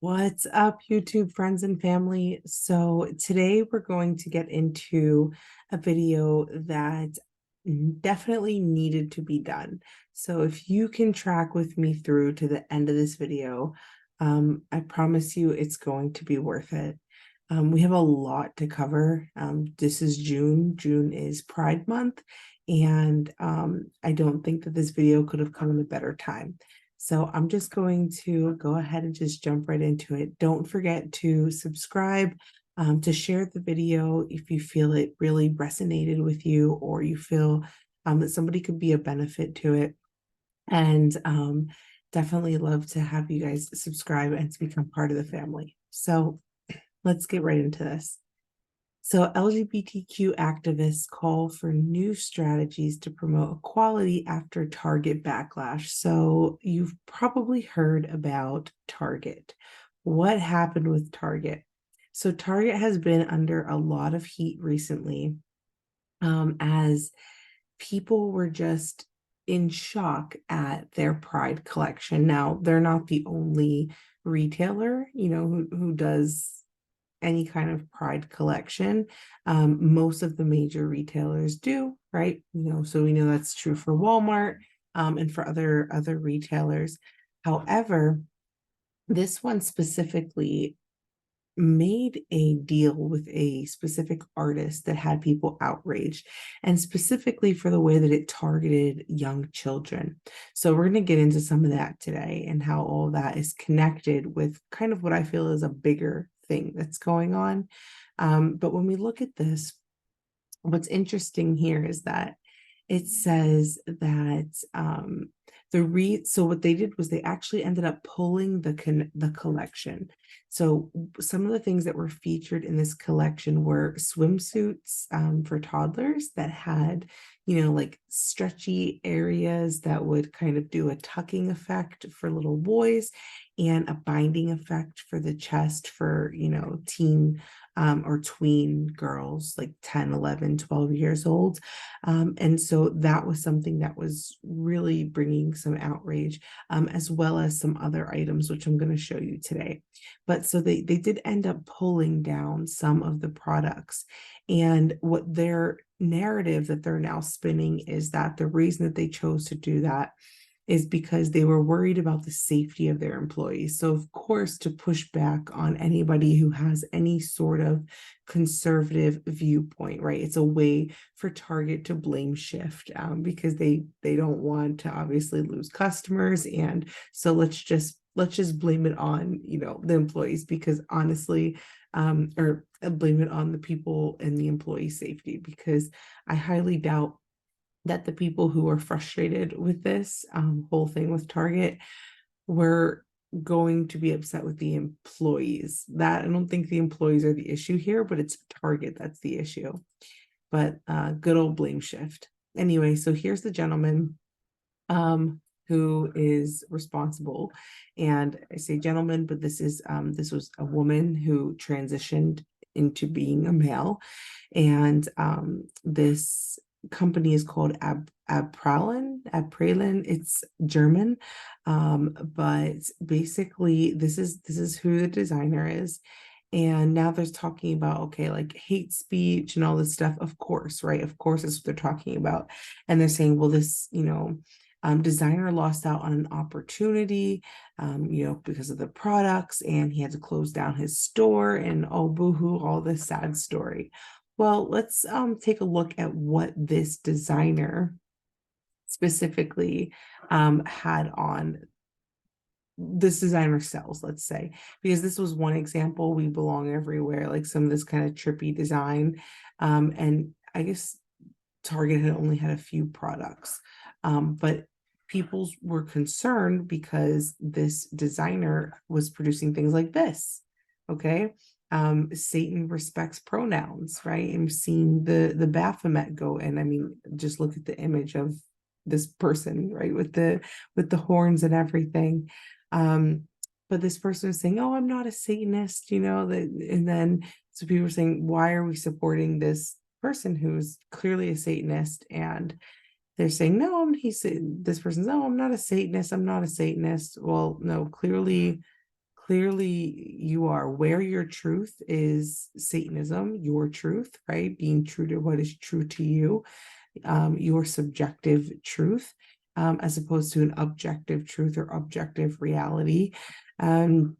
What's up, YouTube friends and family? So today we're going to get into a video that definitely needed to be done. So if you can track with me through to the end of this video, I promise you it's going to be worth it. We have a lot to cover. This is June. June is Pride Month, and I don't think that this video could have come in a better time. So I'm just going to go ahead and just jump right into it. Don't forget to subscribe, to share the video if you feel it really resonated with you or you feel that somebody could be a benefit to it. And definitely love to have you guys subscribe and to become part of the family. So let's get right into this. So, LGBTQ activists call for new strategies to promote equality after Target backlash. So, you've probably heard about Target. What happened with Target? So, Target has been under a lot of heat recently, as people were just in shock at their Pride collection. Now, they're not the only retailer, who does any kind of Pride collection. Most of the major retailers do, right? So we know that's true for Walmart, and for other retailers. However, this one specifically made a deal with a specific artist that had people outraged, and specifically for the way that it targeted young children. So we're going to get into some of that today and how all that is connected with kind of what I feel is a bigger thing that's going on. But when we look at this, what's interesting here is that it says that so what they did was they actually ended up pulling the collection. So some of the things that were featured in this collection were swimsuits for toddlers that had, like stretchy areas that would kind of do a tucking effect for little boys and a binding effect for the chest for, teen or tween girls like 10, 11, 12 years old. And so that was something that was really bringing some outrage, as well as some other items, which I'm going to show you today. But so they did end up pulling down some of the products. And what their narrative that they're now spinning is that the reason that they chose to do that is because they were worried about the safety of their employees. So, of course, to push back on anybody who has any sort of conservative viewpoint, right? It's a way for Target to blame shift, because they don't want to obviously lose customers, and so let's just blame it on the employees, because honestly, or blame it on the people and the employee safety, because I highly doubt that the people who are frustrated with this whole thing with Target were going to be upset with the employees. That I don't think the employees are the issue here, but it's Target that's the issue. But good old blame shift. Anyway, so here's the gentleman who is responsible. And I say gentleman, but this was a woman who transitioned into being a male. And this company is called Abprallen. It's German, but basically this is who the designer is. And now there's talking about, okay, like hate speech and all this stuff. Of course, right? Of course, that's what they're talking about. And they're saying, well, this, designer lost out on an opportunity, because of the products, and he had to close down his store, and oh, boohoo, all this sad story. Well, let's take a look at what this designer specifically had on. This designer sells, let's say, because this was one example. We belong everywhere, like some of this kind of trippy design, and I guess Target had only had a few products, but people were concerned because this designer was producing things like this. Okay. Satan respects pronouns, right? And seeing the Baphomet go in. I mean, just look at the image of this person, right? With the horns and everything. But this person is saying, oh, I'm not a Satanist, and then so people were saying, why are we supporting this person who's clearly a Satanist? And they're saying, no, this person's, oh, I'm not a Satanist. I'm not a Satanist. Well, no, clearly clearly you are. Where your truth is Satanism, your truth, right? Being true to what is true to you, your subjective truth, as opposed to an objective truth or objective reality. But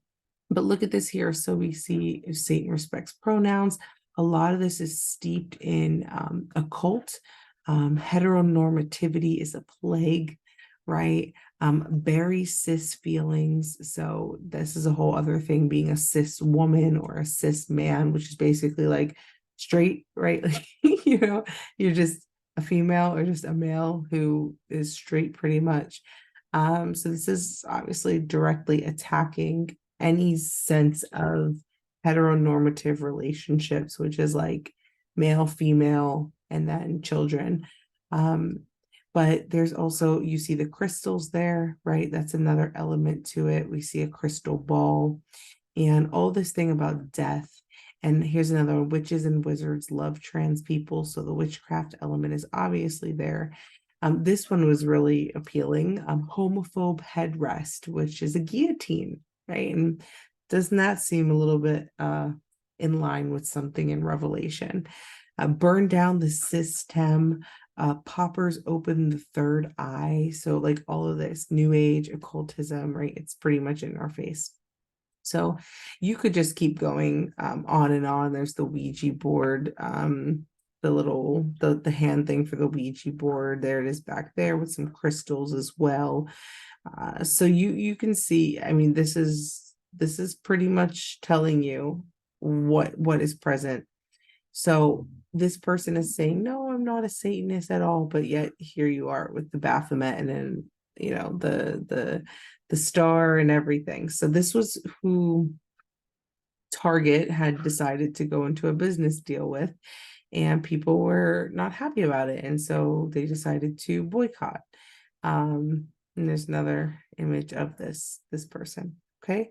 look at this here. So we see if Satan respects pronouns, a lot of this is steeped in occult. Heteronormativity is a plague, right? Very cis feelings. So this is a whole other thing, being a cis woman or a cis man, which is basically like straight, right? Like, you're just a female or just a male who is straight pretty much. So this is obviously directly attacking any sense of heteronormative relationships, which is like male, female, and then children. But there's also, you see the crystals there, right? That's another element to it. We see a crystal ball and all this thing about death. And here's another one: witches and wizards love trans people. So the witchcraft element is obviously there. This one was really appealing. Homophobe headrest, which is a guillotine, right? And doesn't that seem a little bit in line with something in Revelation? Burn down the system. Poppers open the third eye. So like all of this new age occultism, right? It's pretty much in our face. So you could just keep going on and on. There's the Ouija board, the hand thing for the Ouija board. There it is back there with some crystals as well. So you can see, I mean, this is pretty much telling you what is present. So this person is saying, no, I'm not a Satanist at all, but yet here you are with the Baphomet and then the star and everything. So this was who Target had decided to go into a business deal with, and people were not happy about it, and so they decided to boycott. And there's another image of this person. Okay,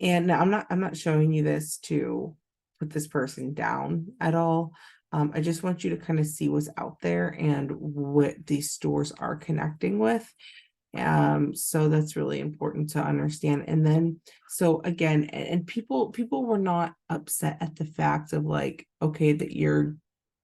and now I'm not showing you this to put this person down at all. I just want you to kind of see what's out there and what these stores are connecting with. So that's really important to understand. And then, so again, and people were not upset at the fact of like, okay, that you're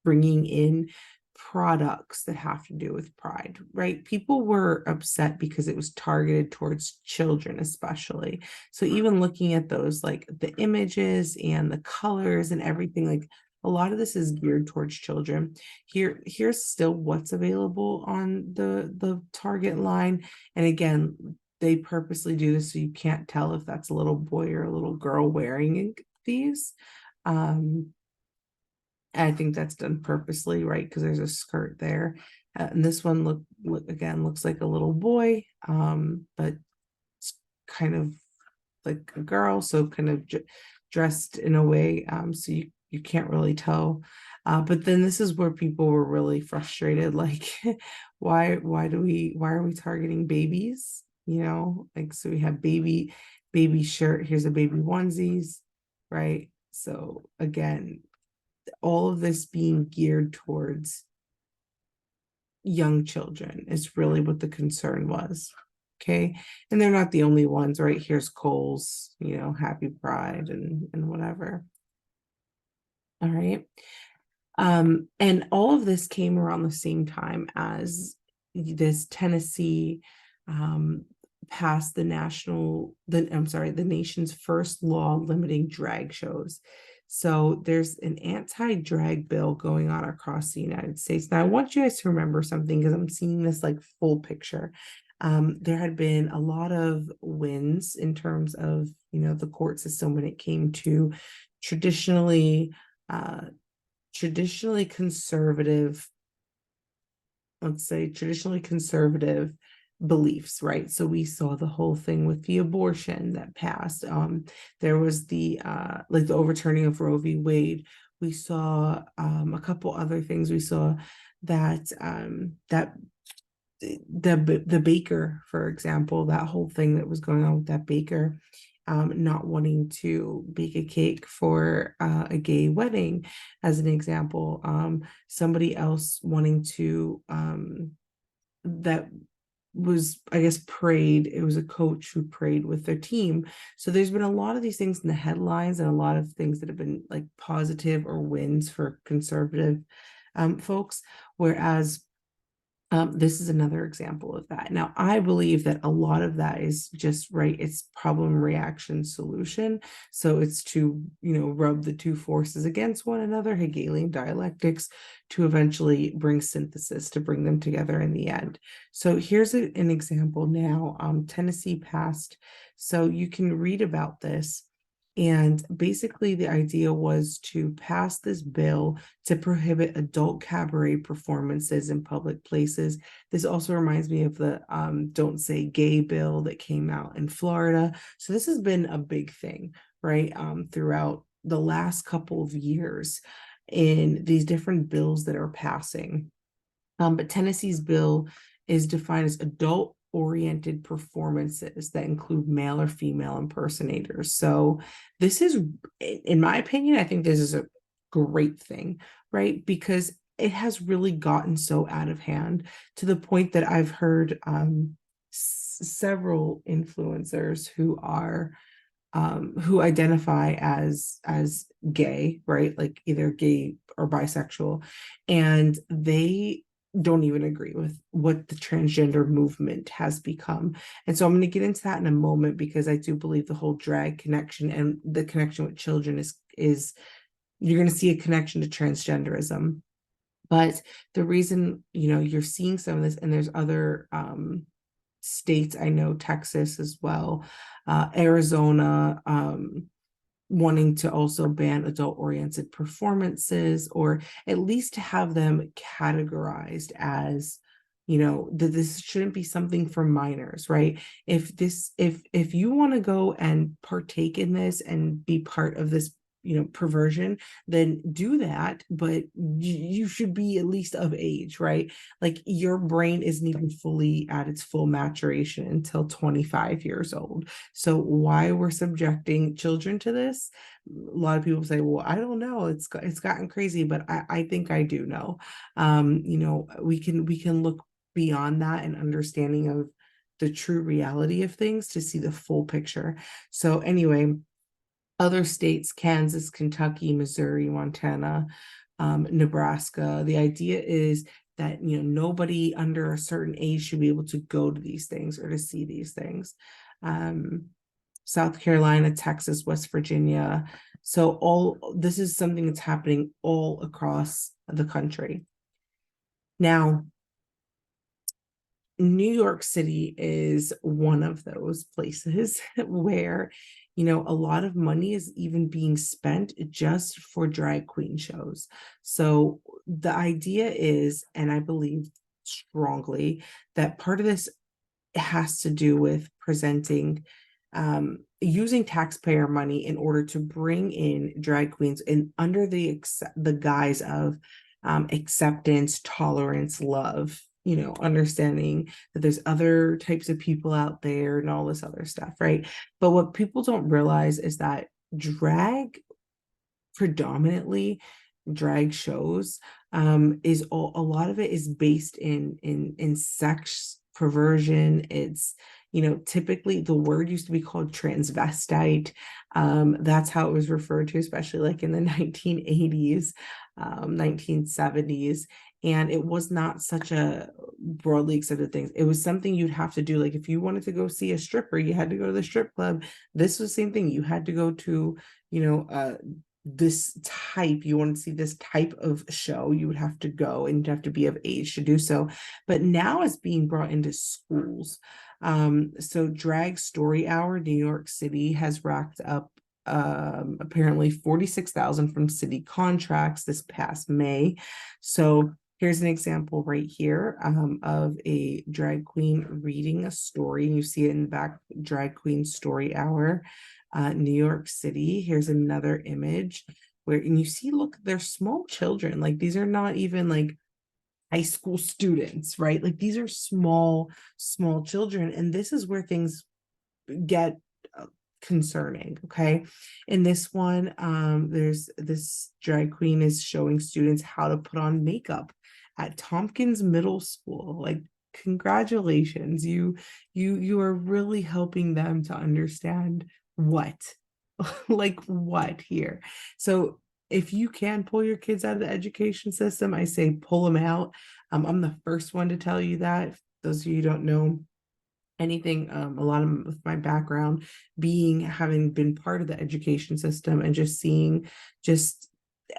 bringing in products that have to do with pride, right? People were upset because it was targeted towards children, especially. So even looking at those, like the images and the colors and everything, like a lot of this is geared towards children. Here's still what's available on the Target line. And again, they purposely do this so you can't tell if that's a little boy or a little girl wearing these. I think that's done purposely, right? Because there's a skirt there. And this one looks like a little boy, but it's kind of like a girl, so kind of dressed in a way, so you can't really tell. But then this is where people were really frustrated, like, why are we targeting babies? Like, so we have baby shirt, here's a baby onesies, right? So again, all of this being geared towards young children is really what the concern was. Okay. And they're not the only ones, right? Here's Kohl's, Happy Pride and whatever. All right. And all of this came around the same time as this Tennessee passed the nation's first law limiting drag shows. So there's an anti-drag bill going on across the United States. Now I want you guys to remember something, because I'm seeing this like full picture. There had been a lot of wins in terms of, the court system when it came to traditionally conservative, let's say traditionally conservative beliefs, right? So we saw the whole thing with the abortion that passed. There was the like the overturning of Roe v. Wade. We saw a couple other things. We saw that the baker, for example, that whole thing that was going on with that baker, not wanting to bake a cake for a gay wedding, as an example. Somebody else wanting to that was, I guess, prayed. It was a coach who prayed with their team. So there's been a lot of these things in the headlines and a lot of things that have been like positive or wins for conservative folks. Whereas this is another example of that. Now, I believe that a lot of that is just right. It's problem, reaction, solution. So it's to, rub the two forces against one another, Hegelian dialectics, to eventually bring synthesis, to bring them together in the end. So here's an example now. Tennessee passed. So you can read about this. And basically, the idea was to pass this bill to prohibit adult cabaret performances in public places. This also reminds me of the Don't Say Gay bill that came out in Florida. So this has been a big thing, right, throughout the last couple of years in these different bills that are passing. But Tennessee's bill is defined as adult oriented performances that include male or female impersonators. So this is, in my opinion, I think this is a great thing, right? Because it has really gotten so out of hand to the point that I've heard several influencers who identify as gay, right? Like either gay or bisexual, and they don't even agree with what the transgender movement has become. And so I'm going to get into that in a moment, because I do believe the whole drag connection and the connection with children is you're going to see a connection to transgenderism. But the reason, you're seeing some of this, and there's other states, I know Texas as well, Arizona, wanting to also ban adult oriented performances, or at least to have them categorized as, that this shouldn't be something for minors, right? If you want to go and partake in this and be part of this, perversion, then do that, but you should be at least of age, right? Like your brain isn't even fully at its full maturation until 25 years old. So why we're subjecting children to this? A lot of people say, well, I don't know, it's gotten crazy, but I think I do know. We can look beyond that and understanding of the true reality of things to see the full picture. So anyway, other states, Kansas, Kentucky, Missouri, Montana, Nebraska. The idea is that, nobody under a certain age should be able to go to these things or to see these things. South Carolina, Texas, West Virginia. So all this is something that's happening all across the country. Now, New York City is one of those places where, a lot of money is even being spent just for drag queen shows. So the idea is, and I believe strongly, that part of this has to do with presenting, using taxpayer money in order to bring in drag queens and under the guise of acceptance, tolerance, love, understanding that there's other types of people out there and all this other stuff, right? But what people don't realize is that predominantly drag shows, is a lot of it is based in sex perversion. It's, typically the word used to be called transvestite. That's how it was referred to, especially like in the 1980s, 1970s. And it was not such a broadly accepted thing. It was something you'd have to do. Like if you wanted to go see a stripper, you had to go to the strip club. This was the same thing. You had to go to, this type, you want to see this type of show, you would have to go and you'd have to be of age to do so. But now it's being brought into schools. So Drag Story Hour, New York City has racked up apparently 46,000 from city contracts this past May. So here's an example right here of a drag queen reading a story. You see it in the back, Drag Queen Story Hour, New York City. Here's another image where, and you see, look, they're small children. Like these are not even like high school students, right? Like these are small children. And this is where things get concerning. Okay. In this one, there's this drag queen is showing students how to put on makeup at Tompkins Middle School. Like congratulations. You are really helping them to understand what, like what here. So if you can pull your kids out of the education system, I say pull them out. I'm the first one to tell you that. If those of you who don't know anything, a lot of my background being having been part of the education system and just seeing just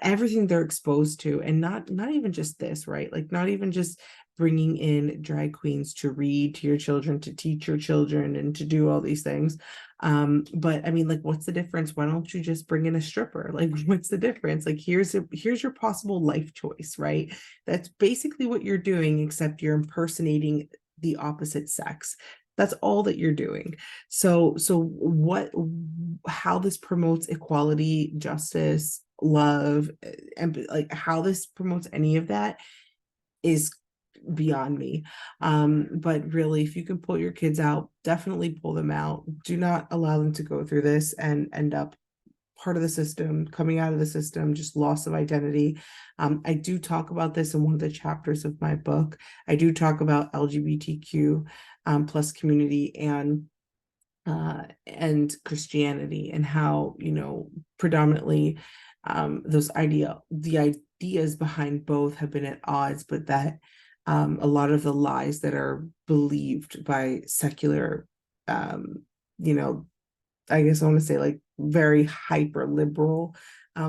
everything they're exposed to, and not even just this, right? Like not even just bringing in drag queens to read to your children, to teach your children, and to do all these things. But I mean, like, what's the difference? Why don't you just bring in a stripper? Like, what's the difference? Like, here's your possible life choice, right? That's basically what you're doing, except you're impersonating the opposite sex. That's all that you're doing. So what, how this promotes equality, justice, love, and like how this promotes any of that is beyond me. But really, if you can pull your kids out, definitely pull them out. Do not allow them to go through this and end up part of the system, coming out of the system, just loss of identity. I do talk about this in one of the chapters of my book. I do talk about LGBTQ plus community and Christianity, and how, you know, predominantly the ideas behind both have been at odds, but that a lot of the lies that are believed by secular, you know, I guess I want to say like very hyper liberal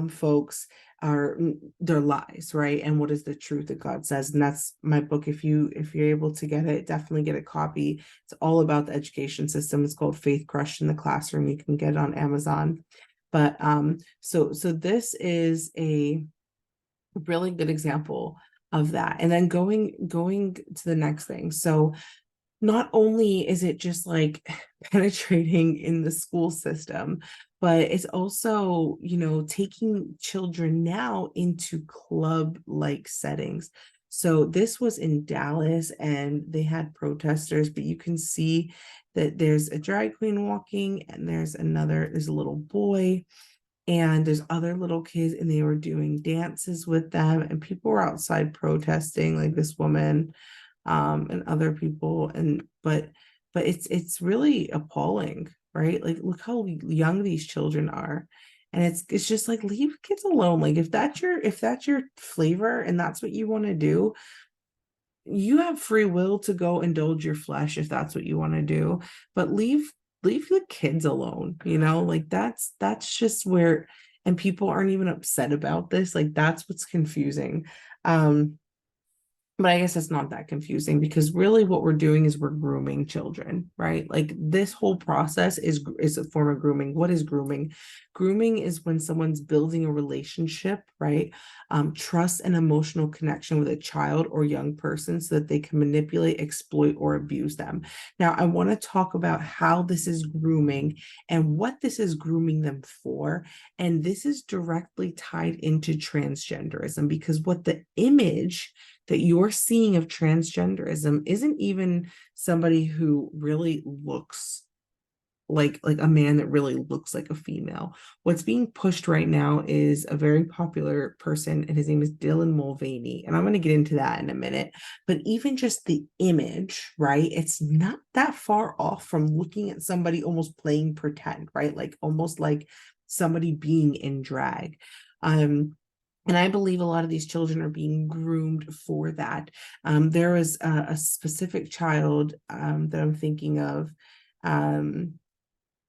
folks are, they're lies, right? And what is the truth that God says? And that's my book. If you're able to get it, definitely get a copy. It's all about the education system. It's called Faith Crushed in the Classroom. You can get it on Amazon. But so this is a really good example of that. And then going to the next thing. So not only is it just like penetrating in the school system, but it's also, you know, taking children now into club-like settings. So this was in Dallas and they had protesters, but you can see that there's a drag queen walking and there's a little boy and there's other little kids and they were doing dances with them, and people were outside protesting, like this woman and other people. And but it's really appalling, right? Like look how young these children are, and it's just like, leave kids alone. Like if that's your flavor and that's what you want to do, you have free will to go indulge your flesh if that's what you want to do, but leave the kids alone, you know? Like that's just where, and people aren't even upset about this. Like that's what's confusing. But I guess it's not that confusing, because really what we're doing is we're grooming children, right? Like this whole process is a form of grooming. What is grooming? Grooming is when someone's building a relationship, right? Trust and emotional connection with a child or young person so that they can manipulate, exploit, or abuse them. Now, I want to talk about how this is grooming and what this is grooming them for. And this is directly tied into transgenderism, because what the image that you're seeing of transgenderism isn't even somebody who really looks like a man that really looks like a female. What's being pushed right now is a very popular person, and his name is Dylan Mulvaney. And I'm going to get into that in a minute. But even just the image, right? It's not that far off from looking at somebody almost playing pretend, right? Like almost like somebody being in drag. And I believe a lot of these children are being groomed for that. There was a specific child that I'm thinking of. And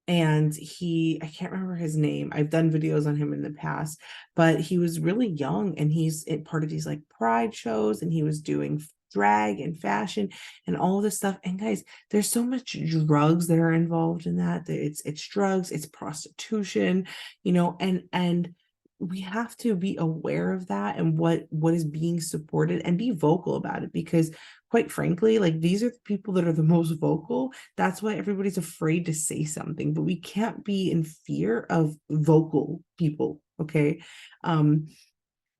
I can't remember his name. I've done videos on him in the past, but he was really young and he's part of these like pride shows, and he was doing drag and fashion and all this stuff. And guys, there's so much drugs that are involved in that. It's drugs, it's prostitution, you know, and we have to be aware of that and what is being supported, and be vocal about it, because quite frankly, like these are the people that are the most vocal. That's why everybody's afraid to say something, but we can't be in fear of vocal people. Okay.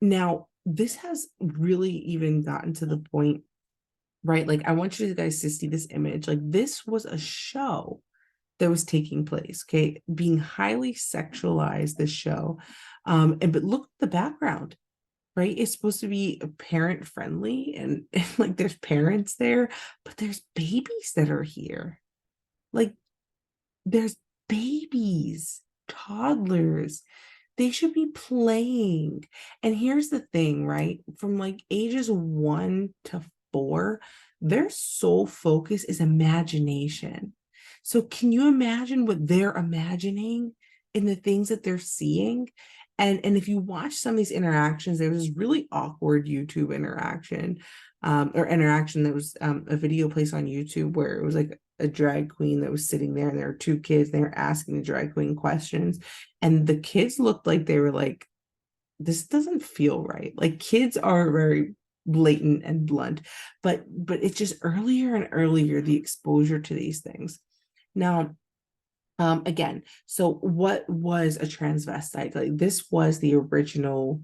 Now this has really even gotten to the point, right? Like I want you guys to see this image. Like this was a show that was taking place, okay, being highly sexualized, this show. And but look at the background, right? It's supposed to be parent friendly, and like there's parents there, but there's babies that are here. Like there's babies, toddlers. They should be playing. And here's the thing, right? From like ages 1 to 4, their sole focus is imagination. So can you imagine what they're imagining in the things that they're seeing? And if you watch some of these interactions, there was this really awkward YouTube interaction, or interaction that was a video placed on YouTube where it was like a drag queen that was sitting there, and there were two kids, and they were asking the drag queen questions, and the kids looked like they were like, this doesn't feel right. Like kids are very blatant and blunt, but it's just earlier and earlier the exposure to these things. Now, again, so what was a transvestite? Like this was the original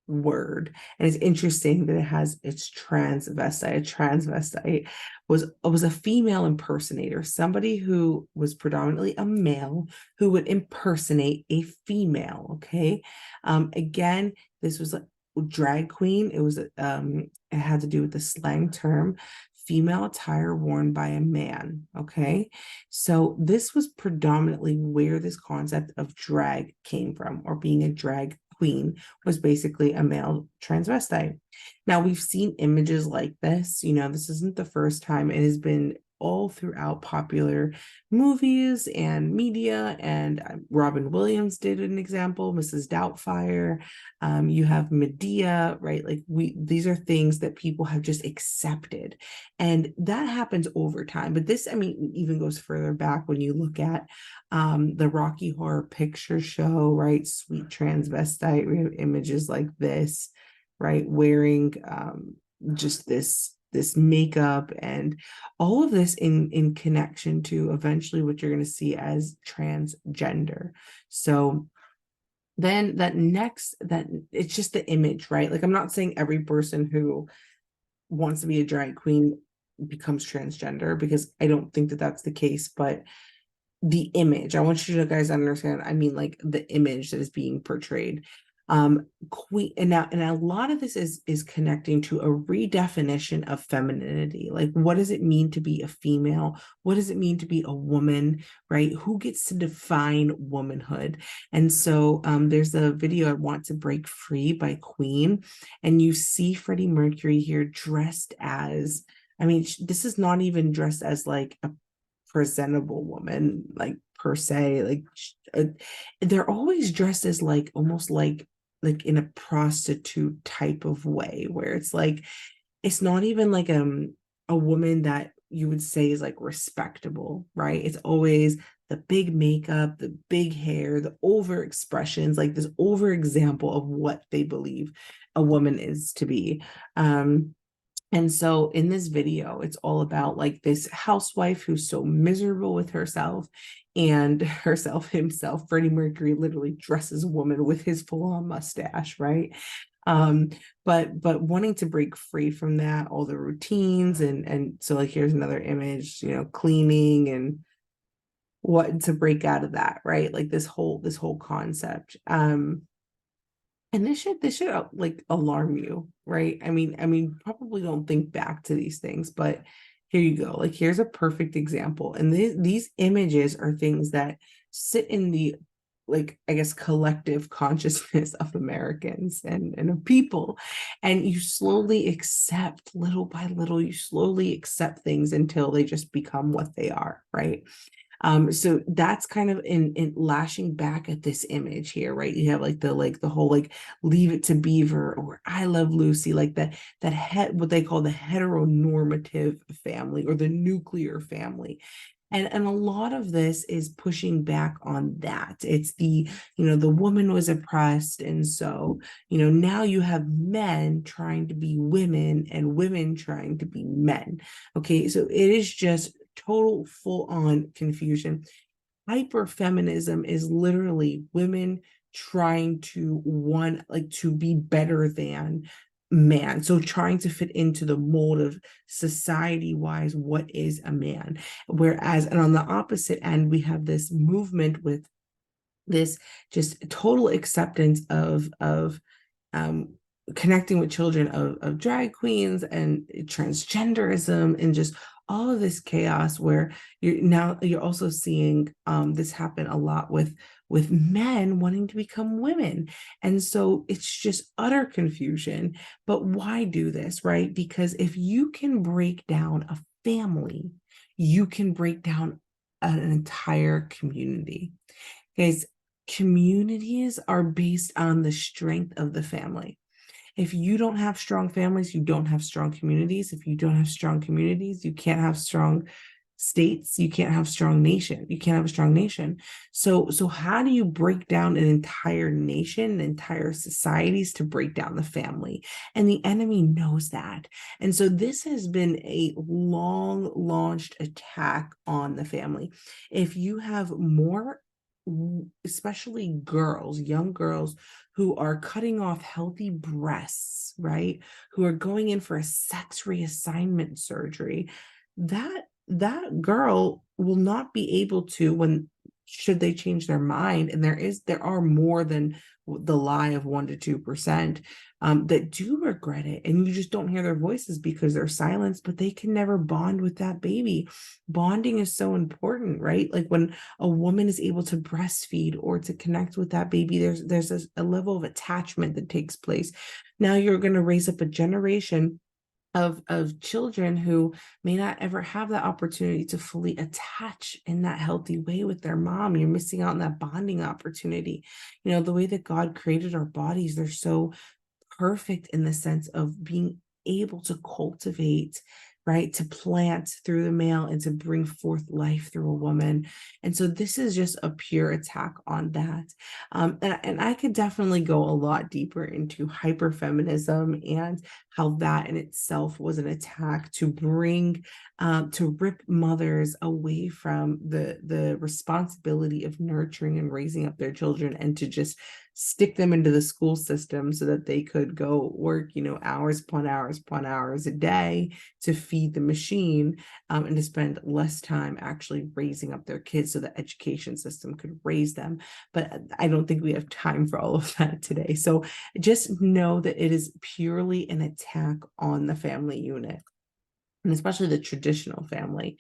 word, and it's interesting that it's transvestite. A transvestite was a female impersonator, somebody who was predominantly a male who would impersonate a female. Okay, again, this was a drag queen. It had to do with the slang term female attire worn by a man. Okay, so this was predominantly where this concept of drag came from, or being a drag queen was basically a male transvestite. Now, we've seen images like this. This isn't the first time. It has been all throughout popular movies and media. And Robin Williams did an example, Mrs. Doubtfire. You have Medea, right? Like these are things that people have just accepted. And that happens over time. But this, I mean, even goes further back when you look at the Rocky Horror Picture Show, right? Sweet transvestite, we have images like this, right? Wearing just this makeup and all of this in connection to eventually what you're going to see as transgender. So then that it's just the image, right? Like I'm not saying every person who wants to be a drag queen becomes transgender, because I don't think that that's the case, but the image, I want you to guys understand, I mean, like the image that is being portrayed. Queen, and a lot of this is connecting to a redefinition of femininity. Like, what does it mean to be a female? What does it mean to be a woman, right? Who gets to define womanhood? And so there's a video, I Want to Break Free by Queen, and you see Freddie Mercury here dressed as, I mean, this is not even dressed as like a presentable woman, like per se. Like they're always dressed as like almost like in a prostitute type of way, where it's like it's not even like a woman that you would say is like respectable, right? It's always the big makeup, the big hair, the over expressions, like this over example of what they believe a woman is to be. And so in this video, it's all about like this housewife who's so miserable with herself and himself. Freddie Mercury literally dresses a woman with his full-on mustache, right? But wanting to break free from that, all the routines, and so like here's another image, cleaning and what to break out of that, right? Like this whole concept. And this should like alarm you, right? I mean, probably don't think back to these things, but here you go. Like here's a perfect example. And these images are things that sit in the, like, I guess, collective consciousness of Americans and of people. And you slowly accept, little by little, you slowly accept things until they just become what they are, right? So that's kind of in lashing back at this image here, right? You have like the whole like Leave It to Beaver or I Love Lucy, like what they call the heteronormative family or the nuclear family. And a lot of this is pushing back on that. It's the woman was oppressed. And so, now you have men trying to be women and women trying to be men. Okay. So it is just total full on confusion. Hyperfeminism is literally women trying to be better than man. So trying to fit into the mold of society wise, what is a man? Whereas, and on the opposite end, we have this movement with this just total acceptance of connecting with children of drag queens and transgenderism and just all of this chaos, where you're also seeing this happen a lot with men wanting to become women. And so it's just utter confusion. But why do this, right? Because if you can break down a family, you can break down an entire community. Guys, communities are based on the strength of the family. If you don't have strong families, you don't have strong communities. If you don't have strong communities, you can't have strong states. You can't have strong nation. You can't have a strong nation. So how do you break down an entire nation, entire societies, to break down the family? And the enemy knows that. And so this has been a long launched attack on the family. If you have more, especially girls, young girls, who are cutting off healthy breasts, right? Who are going in for a sex reassignment surgery, that girl will not be able to, when should they change their mind, and there are more than the lie of 1 to 2% that do regret it, and you just don't hear their voices because they're silenced, but they can never bond with that baby. Bonding is so important, right? Like when a woman is able to breastfeed or to connect with that baby, there's a level of attachment that takes place. Now you're going to raise up a generation of children who may not ever have that opportunity to fully attach in that healthy way with their mom. You're missing out on that bonding opportunity. The way that God created our bodies, they're so perfect in the sense of being able to cultivate, right, to plant through the male and to bring forth life through a woman. And so this is just a pure attack on that. And I could definitely go a lot deeper into hyperfeminism and how that in itself was an attack to bring, to rip mothers away from the responsibility of nurturing and raising up their children, and to just stick them into the school system so that they could go work, hours upon hours upon hours a day to feed the machine, and to spend less time actually raising up their kids so the education system could raise them. But I don't think we have time for all of that today. So just know that it is purely an attack on the family unit, and especially the traditional family.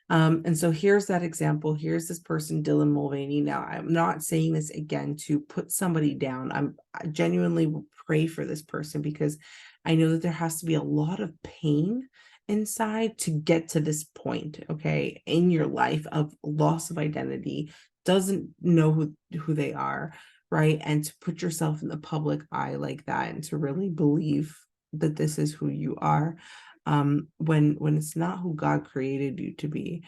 And so here's that example. Here's this person, Dylan Mulvaney. Now, I'm not saying this again to put somebody down. I genuinely will pray for this person, because I know that there has to be a lot of pain inside to get to this point, okay, in your life of loss of identity, doesn't know who they are, right? And to put yourself in the public eye like that, and to really believe that this is who you are, when it's not who God created you to be.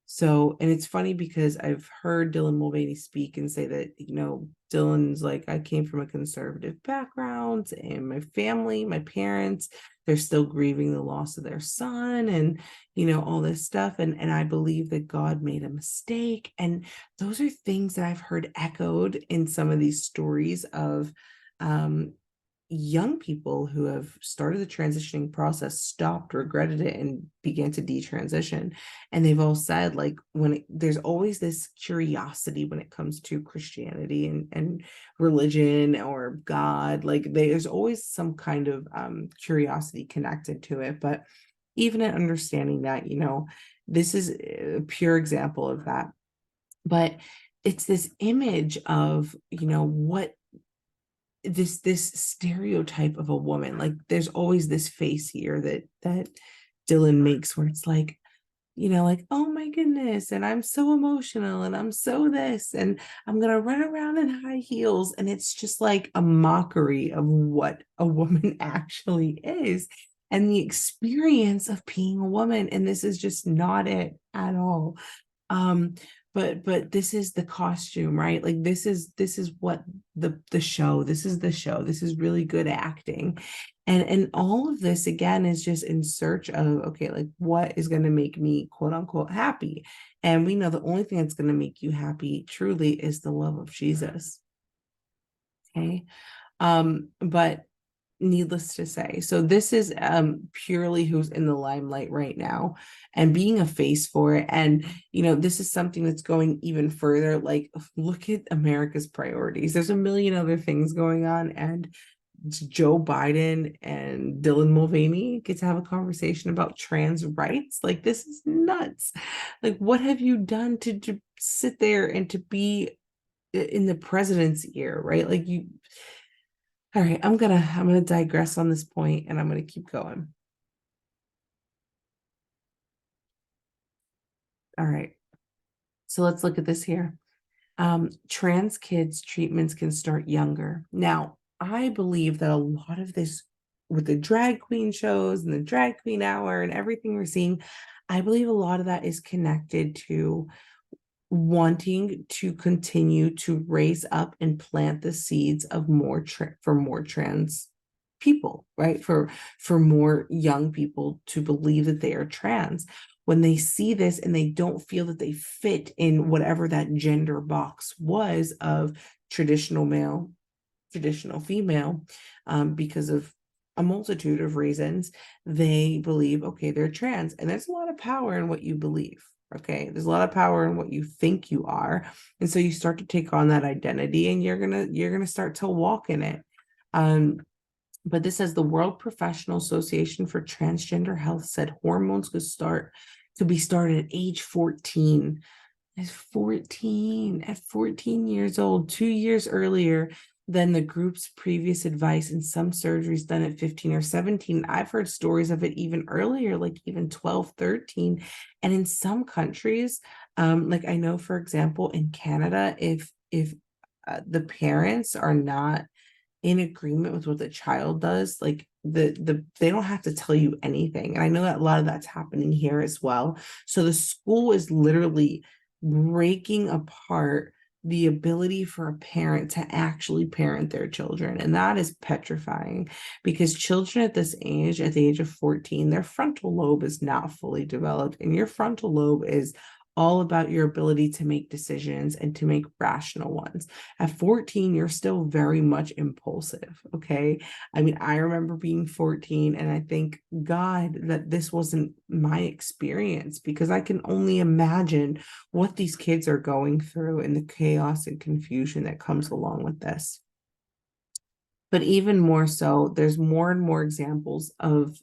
So, and it's funny because I've heard Dylan Mulvaney speak and say that, Dylan's like, I came from a conservative background, and my family, my parents, they're still grieving the loss of their son, and, all this stuff. And I believe that God made a mistake. And those are things that I've heard echoed in some of these stories of, young people who have started the transitioning process, stopped, regretted it, and began to detransition. And they've all said, like, there's always this curiosity when it comes to Christianity and religion or God, like there's always some kind of curiosity connected to it. But even in understanding that, this is a pure example of that. But it's this image of, what this stereotype of a woman, like there's always this face here that Dylan makes, where it's like, like, oh my goodness, and I'm so emotional, and I'm so this, and I'm gonna run around in high heels, and it's just like a mockery of what a woman actually is, and the experience of being a woman. And this is just not it at all. um but this is the costume, right? Like this is what the show, this is the show, this is really good acting. And all of this again is just in search of, okay, like what is going to make me quote unquote happy? And we know the only thing that's going to make you happy truly is the love of Jesus. Okay. But needless to say, so this is purely who's in the limelight right now and being a face for it. And this is something that's going even further. Like, look at America's priorities. There's a million other things going on, and Joe Biden and Dylan Mulvaney get to have a conversation about trans rights. Like, this is nuts. Like, what have you done to sit there and to be in the president's ear, right? Like, you. All right, I'm gonna digress on this point, and I'm gonna keep going. All right, so let's look at this here. Trans kids treatments can start younger. Now, I believe that a lot of this, with the drag queen shows and the drag queen hour and everything we're seeing, I believe a lot of that is connected to wanting to continue to raise up and plant the seeds of for more trans people, right? For more young people to believe that they are trans. When they see this and they don't feel that they fit in whatever that gender box was of traditional male, traditional female, because of a multitude of reasons, they believe, okay, they're trans. And there's a lot of power in what you believe. Okay, there's a lot of power in what you think you are. And so you start to take on that identity, and you're gonna start to walk in it. But this says the World Professional Association for Transgender Health said hormones could be started at age 14. At 14 years old, 2 years earlier than the group's previous advice, and some surgeries done at 15 or 17. I've heard stories of it even earlier, like even 12, 13. And in some countries, like I know, for example, in Canada, if the parents are not in agreement with what the child does, like they don't have to tell you anything. And I know that a lot of that's happening here as well. So the school is literally breaking apart the ability for a parent to actually parent their children. And that is petrifying, because children at this age, at the age of 14, their frontal lobe is not fully developed. And your frontal lobe is all about your ability to make decisions and to make rational ones. At 14, you're still very much impulsive. Okay. I mean, I remember being 14, and I thank God that this wasn't my experience, because I can only imagine what these kids are going through and the chaos and confusion that comes along with this. But even more so, there's more and more examples of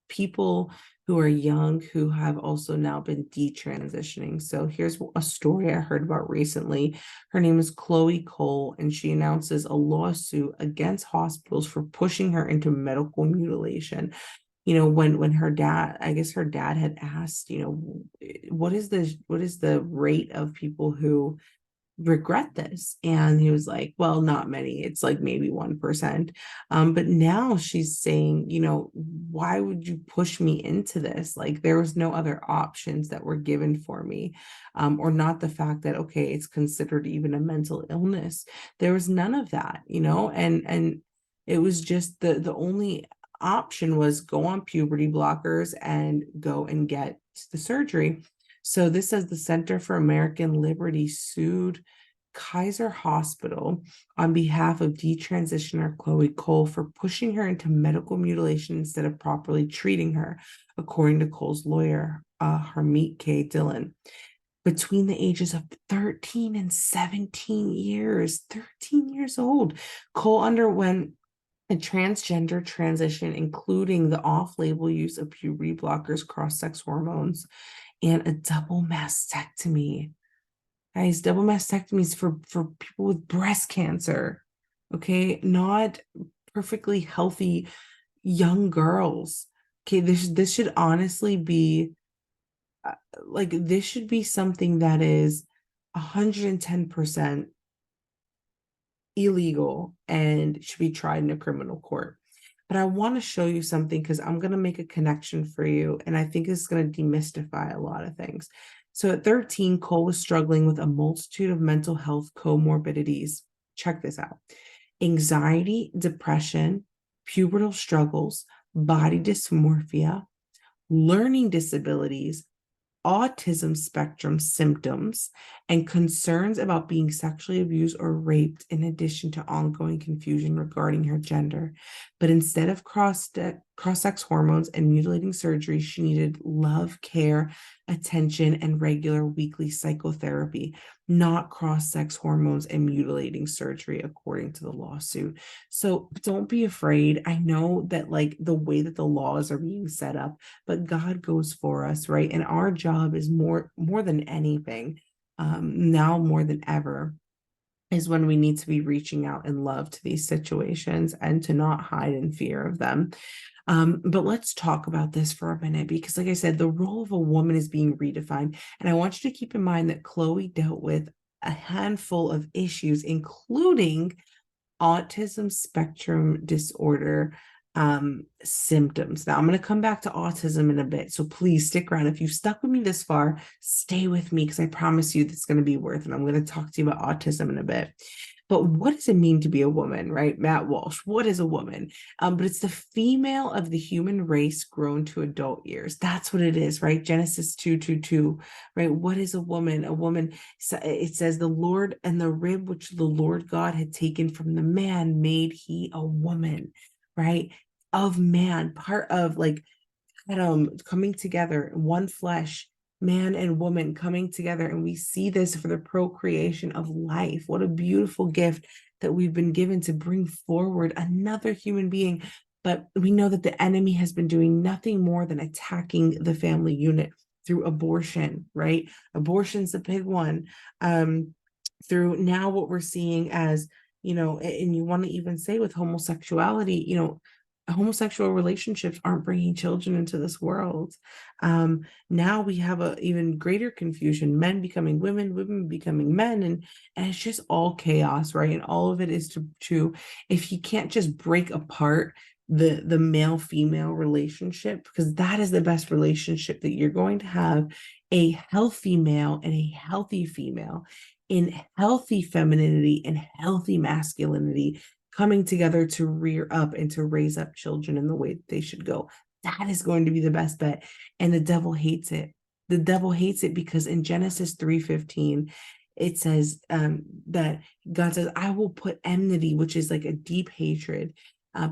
people who are young who have also now been detransitioning. So here's a story I heard about recently. Her name is Chloe Cole, and she announces a lawsuit against hospitals for pushing her into medical mutilation. You know, when her dad, I guess her dad had asked, you know, what is the rate of people who regret this? And he was like, well, not many, it's like maybe 1%. But now she's saying, you know, why would you push me into this? Like, there was no other options that were given for me, or not the fact that, okay, it's considered even a mental illness. There was none of that, you know. And it was just the only option was go on puberty blockers and go and get the surgery. So this says the Center for American Liberty sued Kaiser Hospital on behalf of detransitioner Chloe Cole for pushing her into medical mutilation instead of properly treating her, according to Cole's lawyer, Harmeet K. Dillon. Between the ages of 13 and 17 years, 13 years old, Cole underwent a transgender transition, including the off-label use of puberty blockers, cross-sex hormones, and a double mastectomy. Guys, double mastectomies for people with breast cancer, okay? Not perfectly healthy young girls. Okay, this should honestly be like, this should be something that is 110% illegal and should be tried in a criminal court. But I want to show you something, because I'm going to make a connection for you, and I think it's going to demystify a lot of things. So at 13, Cole was struggling with a multitude of mental health comorbidities. Check this out: anxiety, depression, pubertal struggles, body dysmorphia, learning disabilities, autism spectrum symptoms, and concerns about being sexually abused or raped, in addition to ongoing confusion regarding her gender. But instead of cross-sex hormones and mutilating surgery, she needed love, care, attention, and regular weekly psychotherapy, not cross-sex hormones and mutilating surgery, according to the lawsuit. So don't be afraid. I know that like the way that the laws are being set up, but God goes for us, right? And our job is more than anything, now more than ever, is when we need to be reaching out in love to these situations and to not hide in fear of them. But let's talk about this for a minute, because like I said, the role of a woman is being redefined. And I want you to keep in mind that Chloe dealt with a handful of issues, including autism spectrum disorder symptoms. Now I'm going to come back to autism in a bit, so please stick around. If you've stuck with me this far, stay with me, because I promise you that's going to be worth it. I'm going to talk to you about autism in a bit. But what does it mean to be a woman, right? Matt Walsh, what is a woman? But it's the female of the human race grown to adult years. That's what it is, right? Genesis 2:22, right? What is a woman? A woman, it says, the Lord, and the rib which the Lord God had taken from the man made he a woman, right? Of man, part of like Adam coming together, one flesh, man and woman coming together. And we see this for the procreation of life. What a beautiful gift that we've been given to bring forward another human being. But we know that the enemy has been doing nothing more than attacking the family unit through abortion, right? Abortion's the big one. Through now what we're seeing as, and you want to even say with homosexuality, homosexual relationships aren't bringing children into this world. Now we have a even greater confusion, men becoming women, women becoming men, and it's just all chaos, right? And all of it is to if you can't just break apart the male female relationship, because that is the best relationship that you're going to have, a healthy male and a healthy female in healthy femininity and healthy masculinity, coming together to rear up and to raise up children in the way that they should go. That is going to be the best bet. And the devil hates it. The devil hates it because in Genesis 3:15, it says that God says, I will put enmity, which is like a deep hatred,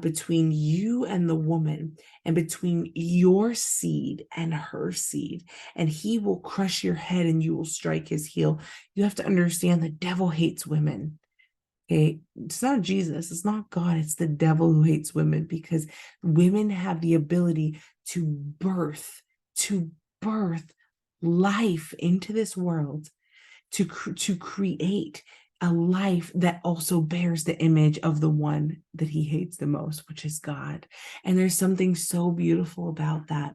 between you and the woman, and between your seed and her seed, and he will crush your head and you will strike his heel. You have to understand the devil hates women. Okay, it's not Jesus, it's not God, it's the devil who hates women, because women have the ability to birth life into this world, to create a life that also bears the image of the one that he hates the most, which is God. And there's something so beautiful about that.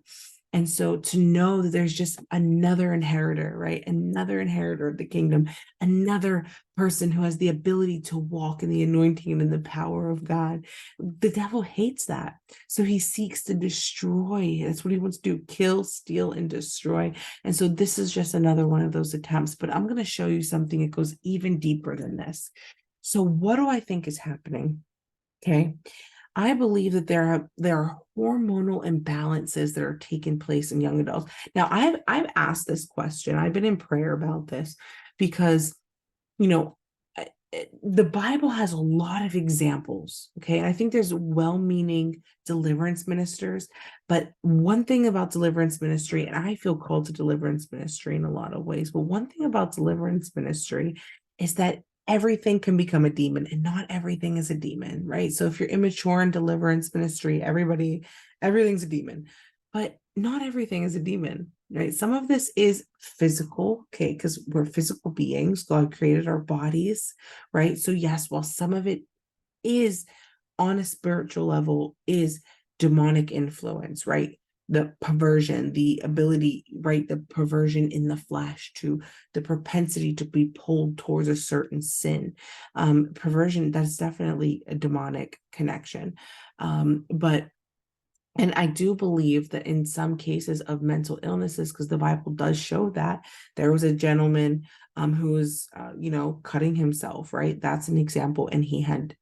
And so to know that there's just another inheritor, right? Another inheritor of the kingdom, another person who has the ability to walk in the anointing and in the power of God. The devil hates that. So he seeks to destroy. That's what he wants to do: kill, steal, and destroy. And so this is just another one of those attempts. But I'm going to show you something that goes even deeper than this. So what do I think is happening? Okay. I believe that there are hormonal imbalances that are taking place in young adults. Now, I've asked this question. I've been in prayer about this because, the Bible has a lot of examples. Okay, and I think there's well-meaning deliverance ministers, but one thing about deliverance ministry, and I feel called to deliverance ministry in a lot of ways, but one thing about deliverance ministry is that everything can become a demon, and not everything is a demon, right? So if you're immature in deliverance ministry, everything's a demon, but not everything is a demon, right? Some of this is physical, okay, because we're physical beings. God created our bodies, right? So yes, while some of it is on a spiritual level, is demonic influence, right? The perversion, the ability, right? The perversion in the flesh, to the propensity to be pulled towards a certain sin. Perversion, that's definitely a demonic connection. And I do believe that in some cases of mental illnesses, because the Bible does show that there was a gentleman who was, cutting himself, right? That's an example. And he had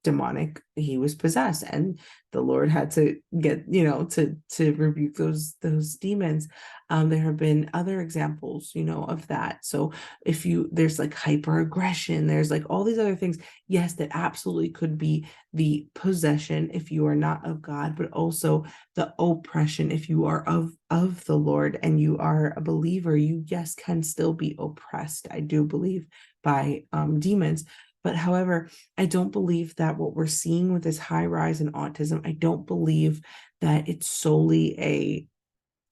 demonic, he was possessed, and the Lord had to get, to rebuke those demons. There have been other examples, of that. So if there's like hyperaggression, there's like all these other things. Yes, that absolutely could be the possession if you are not of God, but also the oppression if you are of the Lord and you are a believer. You, yes, can still be oppressed, I do believe, by demons. But however, I don't believe that what we're seeing with this high rise in autism, I don't believe that it's solely a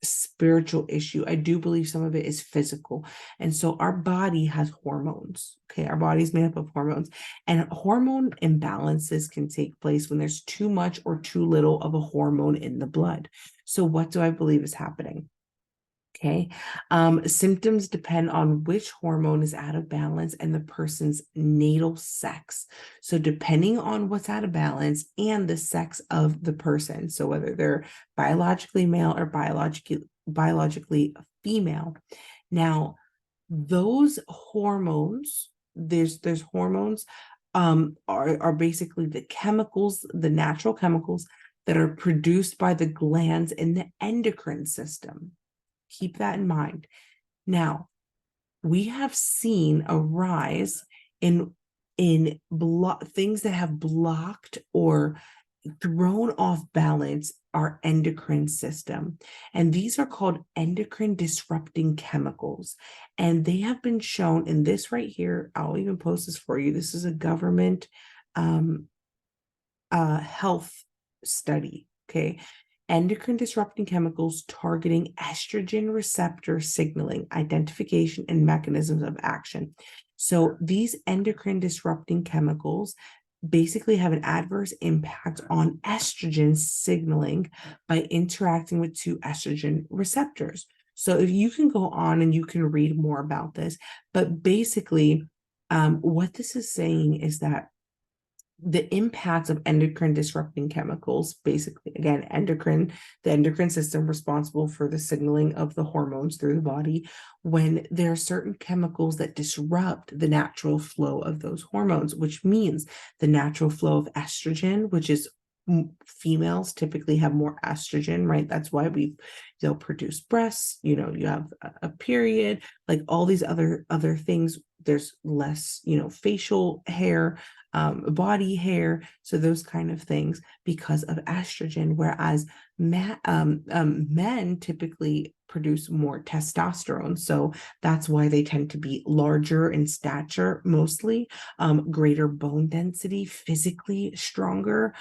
spiritual issue. I do believe some of it is physical. And so our body has hormones. Okay. Our body's made up of hormones, and hormone imbalances can take place when there's too much or too little of a hormone in the blood. So what do I believe is happening? Okay. Symptoms depend on which hormone is out of balance and the person's natal sex. So depending on what's out of balance and the sex of the person, so whether they're biologically male or biologically female. Now, those hormones, there's hormones are basically the chemicals, the natural chemicals that are produced by the glands in the endocrine system. Keep that in mind. Now, we have seen a rise in things that have blocked or thrown off balance our endocrine system. And these are called endocrine disrupting chemicals. And they have been shown in this right here. I'll even post this for you. This is a government health study. Okay. Endocrine disrupting chemicals targeting estrogen receptor signaling, identification, and mechanisms of action. So these endocrine disrupting chemicals basically have an adverse impact on estrogen signaling by interacting with two estrogen receptors. So if you can go on and you can read more about this, but basically what this is saying is that the impacts of endocrine disrupting chemicals, basically, again, the endocrine system responsible for the signaling of the hormones through the body, when there are certain chemicals that disrupt the natural flow of those hormones, which means the natural flow of estrogen, which is females typically have more estrogen, right? That's why they'll produce breasts, you have a period, like all these other things. There's less, facial hair, body hair, so those kind of things because of estrogen, whereas men typically produce more testosterone, so that's why they tend to be larger in stature, mostly, greater bone density, physically stronger,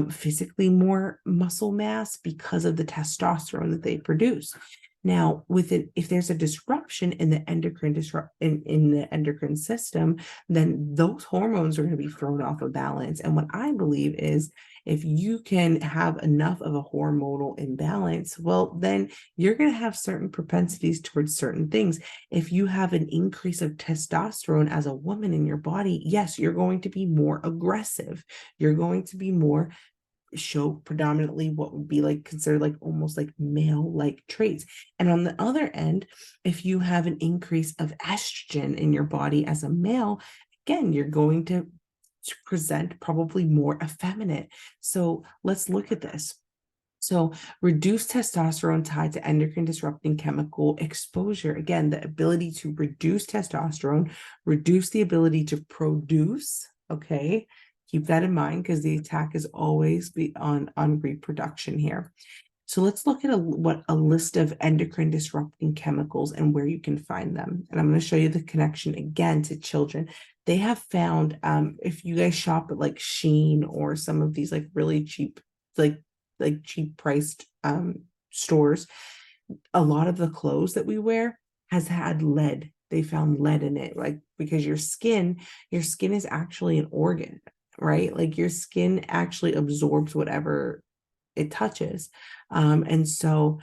physically more muscle mass because of the testosterone that they produce. Now, if there's a disruption in the in the endocrine system, then those hormones are going to be thrown off of balance. And what I believe is, if you can have enough of a hormonal imbalance, well, then you're going to have certain propensities towards certain things. If you have an increase of testosterone as a woman in your body, yes, you're going to be more aggressive. You're going to be more show predominantly what would be like considered like almost like male like traits. And on the other end, if you have an increase of estrogen in your body as a male, again, you're going to present probably more effeminate. So let's look at this. So reduced testosterone tied to endocrine disrupting chemical exposure. Again, the ability to reduce testosterone, reduce the ability to produce, okay? Keep that in mind, because the attack is always on reproduction here. So let's look at what a list of endocrine disrupting chemicals and where you can find them. And I'm going to show you the connection again to children. They have found, if you guys shop at like Shein or some of these like really cheap, like cheap priced stores, a lot of the clothes that we wear has had lead. They found lead in it, like, because your skin is actually an organ, right? Like your skin actually absorbs whatever it touches. And so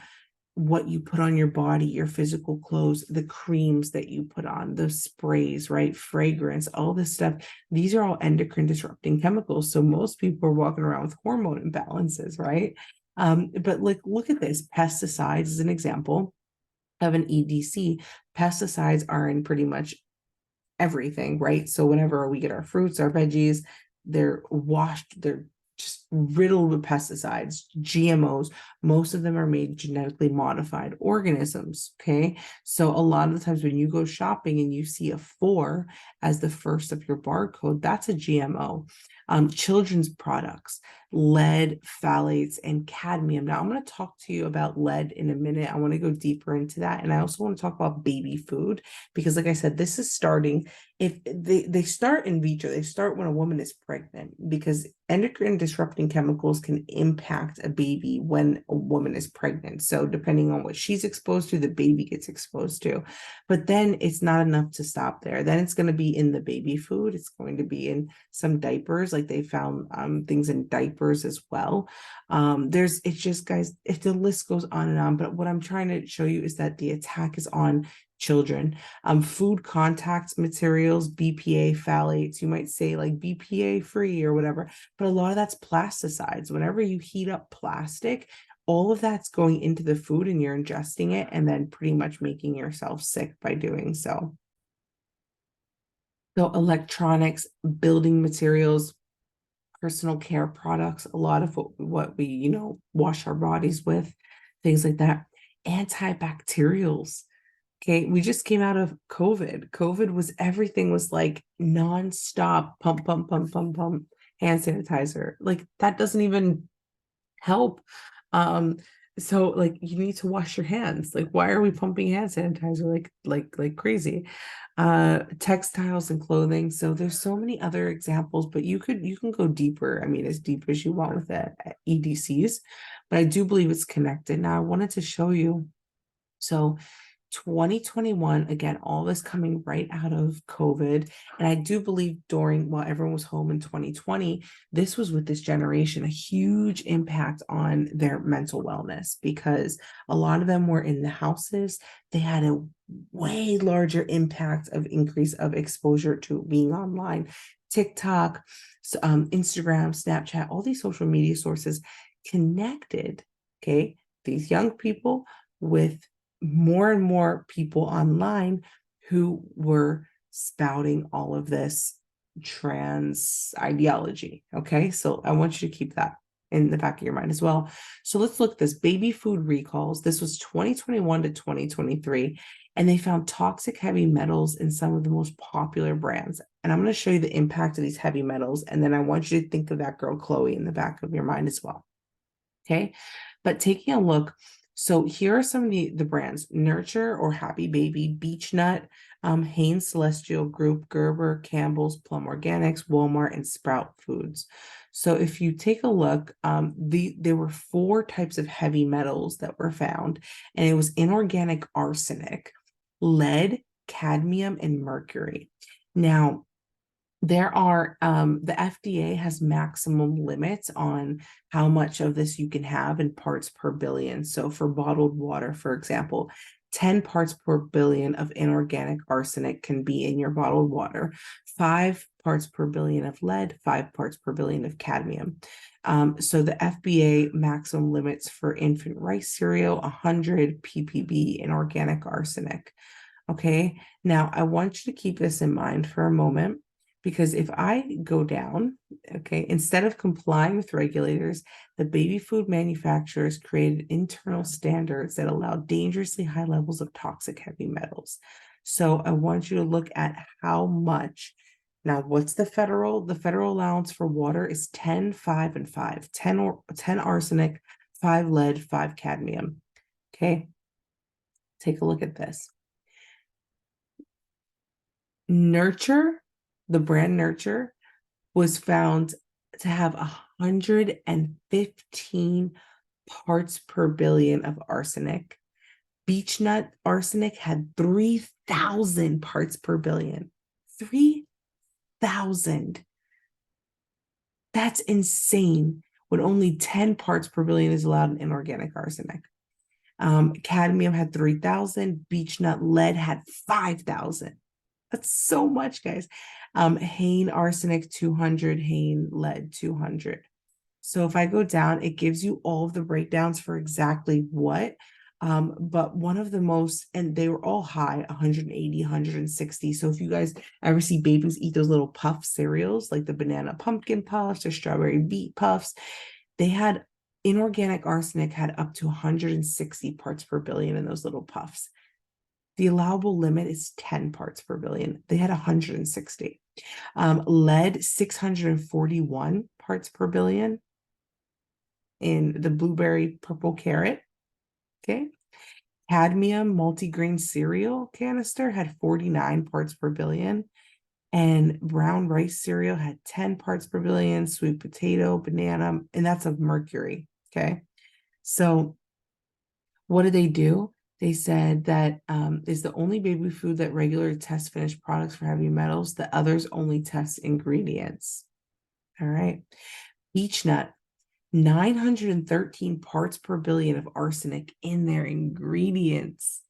what you put on your body, your physical clothes, the creams that you put on, the sprays, right? Fragrance, all this stuff. These are all endocrine disrupting chemicals. So most people are walking around with hormone imbalances, right? But like, look at this. Pesticides is an example of an EDC. Pesticides are in pretty much everything, right? So whenever we get our fruits, our veggies, they're washed, they're just riddled with pesticides, GMOs. Most of them are made genetically modified organisms. Okay. So a lot of the times when you go shopping and you see a 4 as the first of your barcode, that's a GMO. Children's products, lead, phthalates, and cadmium. Now, I'm going to talk to you about lead in a minute. I want to go deeper into that. And I also want to talk about baby food because, like I said, this is starting. If they start in vitro, they start when a woman is pregnant because endocrine disrupting chemicals can impact a baby when a woman is pregnant. So depending on what she's exposed to, the baby gets exposed to. But then it's not enough to stop there. Then it's going to be in the baby food. It's going to be in some diapers, like they found things in diapers as well. It's just, guys, if the list goes on and on, but what I'm trying to show you is that the attack is on children. Food contact materials, BPA, phthalates, you might say like BPA free or whatever, but a lot of that's plasticides. Whenever you heat up plastic, all of that's going into the food and you're ingesting it and then pretty much making yourself sick by doing so. So electronics, building materials, personal care products, a lot of what we, wash our bodies with, things like that. Antibacterials. Okay, we just came out of COVID. COVID was everything was like nonstop pump, pump, pump, pump, pump, hand sanitizer. Like that doesn't even help. Um, so like you need to wash your hands. Like, why are we pumping hand sanitizer like crazy? Textiles and clothing. So there's so many other examples, but you can go deeper. I mean, as deep as you want with the EDCs, but I do believe it's connected. Now I wanted to show you. So 2021, again, all this coming right out of COVID. And I do believe while everyone was home in 2020, this was with this generation, a huge impact on their mental wellness because a lot of them were in the houses. They had a way larger impact of increase of exposure to being online. TikTok, Instagram, Snapchat, all these social media sources connected, okay, these young people with more and more people online who were spouting all of this trans ideology. Okay, so I want you to keep that in the back of your mind as well. So let's look at this baby food recalls. This was 2021 to 2023, and they found toxic heavy metals in some of the most popular brands. And I'm going to show you the impact of these heavy metals, and then I want you to think of that girl Chloe in the back of your mind as well. Okay, but taking a look. So here are some of the brands: Nurture or Happy Baby, Beech Nut, Hanes Celestial Group, Gerber, Campbell's, Plum Organics, Walmart, and Sprout Foods. So if you take a look, there were 4 types of heavy metals that were found, and it was inorganic arsenic, lead, cadmium, and mercury. Now, there are the FDA has maximum limits on how much of this you can have in parts per billion. So for bottled water, for example, 10 parts per billion of inorganic arsenic can be in your bottled water, 5 parts per billion of lead, 5 parts per billion of cadmium. So the FBA maximum limits for infant rice cereal, 100 ppb inorganic arsenic. Okay, now I want you to keep this in mind for a moment. Because if I go down, okay, instead of complying with regulators, the baby food manufacturers created internal standards that allow dangerously high levels of toxic heavy metals. So I want you to look at how much. Now, what's the federal? The federal allowance for water is 10, 5, and 5. 10 arsenic, 5 lead, 5 cadmium. Okay, take a look at this. Nurture, the brand Nurture, was found to have 115 parts per billion of arsenic. Beech nut arsenic had 3,000 parts per billion. 3,000. That's insane when only 10 parts per billion is allowed in inorganic arsenic. Cadmium had 3,000. Beech nut lead had 5,000. That's so much, guys. Hain arsenic 200, Hain lead 200. So if I go down, it gives you all of the breakdowns for exactly what But one of the most, and they were all high, 180, 160. So if you guys ever see babies eat those little puff cereals, like the banana pumpkin puffs or strawberry beet puffs, they had inorganic arsenic had up to 160 parts per billion in those little puffs. The allowable limit is 10 parts per billion. They had 160. Lead, 641 parts per billion in the blueberry purple carrot. Okay. Cadmium multigrain cereal canister had 49 parts per billion. And brown rice cereal had 10 parts per billion, sweet potato, banana, and that's of mercury. Okay. So what did they do? They said that is the only baby food that regularly tests finished products for heavy metals. The others only test ingredients. All right. Beech nut, 913 parts per billion of arsenic in their ingredients.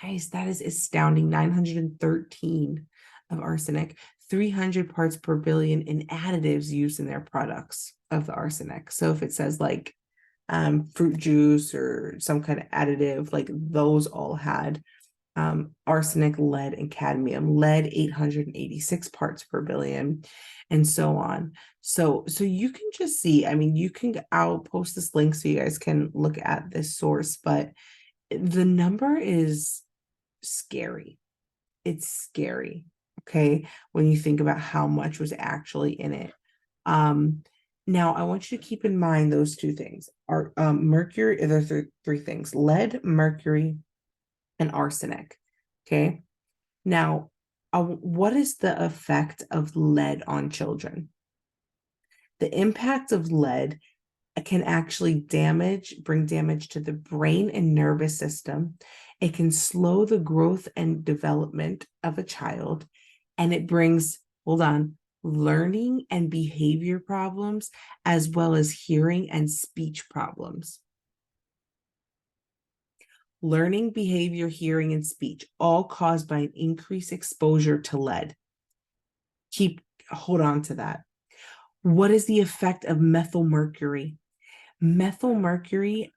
Guys, that is astounding. 913 of arsenic, 300 parts per billion in additives used in their products of the arsenic. So if it says like fruit juice or some kind of additive, like those all had arsenic, lead, and cadmium. Lead, 886 parts per billion, and so on. So you can just see, I mean, I'll post this link so you guys can look at this source, but the number is scary. It's scary, okay, when you think about how much was actually in it. Now, I want you to keep in mind those two things are mercury. There's three things: lead, mercury, and arsenic. Okay. Now, what is the effect of lead on children? The impact of lead can actually bring damage to the brain and nervous system. It can slow the growth and development of a child, and it brings, hold on, learning and behavior problems, as well as hearing and speech problems. Learning, behavior, hearing, and speech, all caused by an increased exposure to lead. Hold on to that. What is the effect of methylmercury? Methylmercury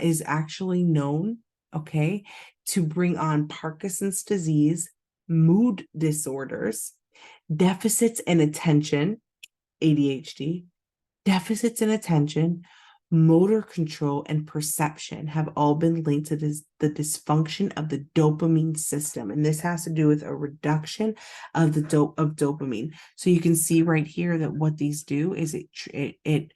is actually known, okay, to bring on Parkinson's disease, mood disorders, deficits in attention, ADHD, deficits in attention, motor control, and perception have all been linked to the dysfunction of the dopamine system. And this has to do with a reduction of the dopamine. So you can see right here that what these do is it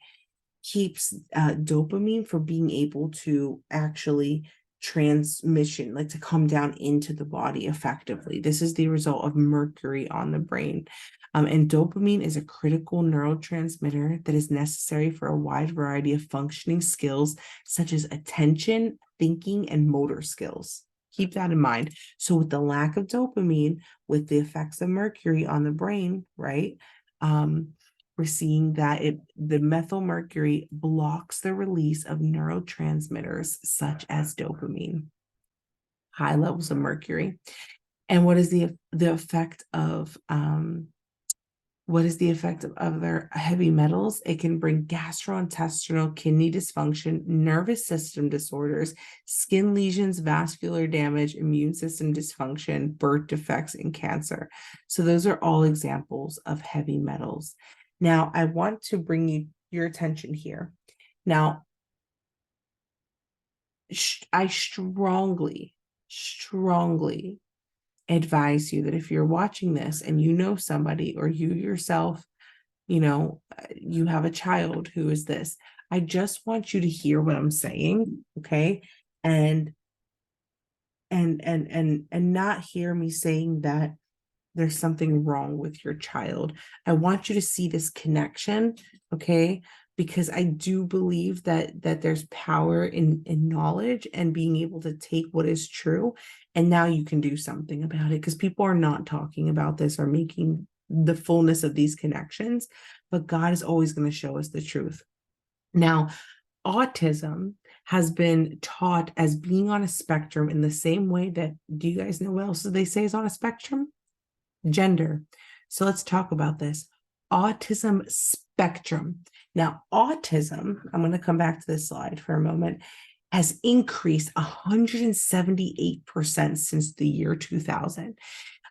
keeps dopamine from being able to actually transmission, like to come down into the body effectively. This is the result of mercury on the brain. And dopamine is a critical neurotransmitter that is necessary for a wide variety of functioning skills, such as attention, thinking, and motor skills. Keep that in mind. So with the lack of dopamine, with the effects of mercury on the brain, right? We're seeing that the methylmercury blocks the release of neurotransmitters such as dopamine, high levels of mercury. And what is the effect of other heavy metals? It can bring gastrointestinal, kidney dysfunction, nervous system disorders, skin lesions, vascular damage, immune system dysfunction, birth defects, and cancer. So those are all examples of heavy metals. Now, I want to bring your attention here. Now, I strongly advise you that if you're watching this and you know somebody, or you yourself, you have a child who is this, I just want you to hear what I'm saying, okay? And not hear me saying that there's something wrong with your child. I want you to see this connection, okay? Because I do believe that there's power in knowledge and being able to take what is true, and now you can do something about it, because people are not talking about this or making the fullness of these connections, but God is always going to show us the truth. Now, autism has been taught as being on a spectrum in the same way that, do you guys know what else they say is on a spectrum? Gender. So let's talk about this. Autism spectrum. Now, autism, I'm going to come back to this slide for a moment, has increased 178% since the year 2000.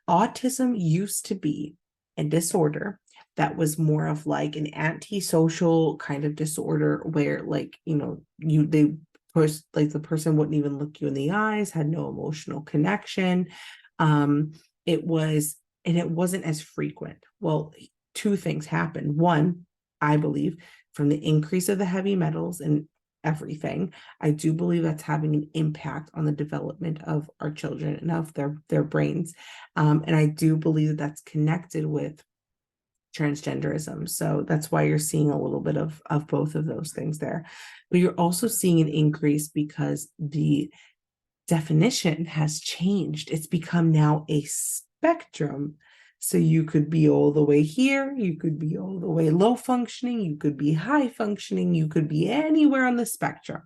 Autism used to be a disorder that was more of like an antisocial kind of disorder where, like, they push, like, the person wouldn't even look you in the eyes, had no emotional connection. It was, and it wasn't as frequent. Well, two things happened. One, I believe, from the increase of the heavy metals and everything, I do believe that's having an impact on the development of our children and of their brains. And I do believe that that's connected with transgenderism. So that's why you're seeing a little bit of both of those things there. But you're also seeing an increase because the definition has changed. It's become now a spectrum. So you could be all the way here, you could be all the way low functioning, you could be high functioning, you could be anywhere on the spectrum.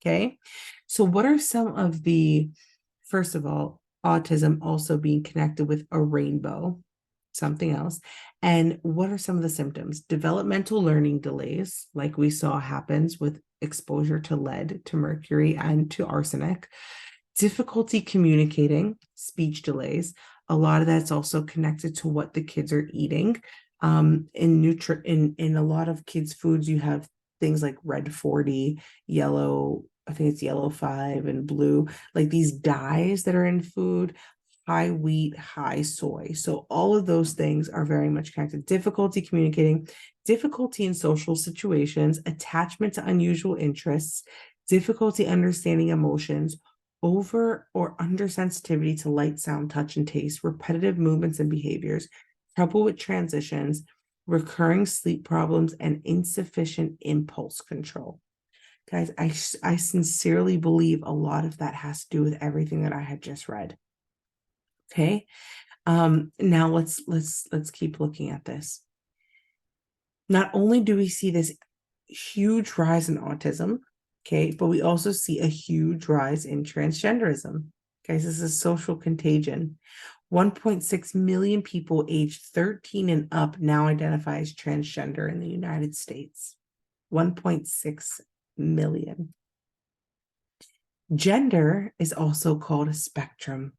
Okay. So what are some of the, first of all, autism also being connected with a rainbow, something else. And what are some of the symptoms? Developmental learning delays, like we saw happens with exposure to lead, to mercury, and to arsenic. Difficulty communicating, speech delays. A lot of that's also connected to what the kids are eating. In a lot of kids' foods, you have things like red 40, yellow, I think it's yellow 5, and blue, like these dyes that are in food, high wheat, high soy. So all of those things are very much connected. Difficulty communicating, difficulty in social situations, attachment to unusual interests, difficulty understanding emotions, over or under sensitivity to light, sound, touch, and taste, repetitive movements and behaviors, trouble with transitions, recurring sleep problems, and insufficient impulse control. Guys, I sincerely believe a lot of that has to do with everything that I had just read. Okay. Now let's keep looking at this. Not only do we see this huge rise in autism, okay, but we also see a huge rise in transgenderism. Guys, this is social contagion. 1.6 million people aged 13 and up now identify as transgender in the United States. 1.6 million. Gender is also called a spectrum.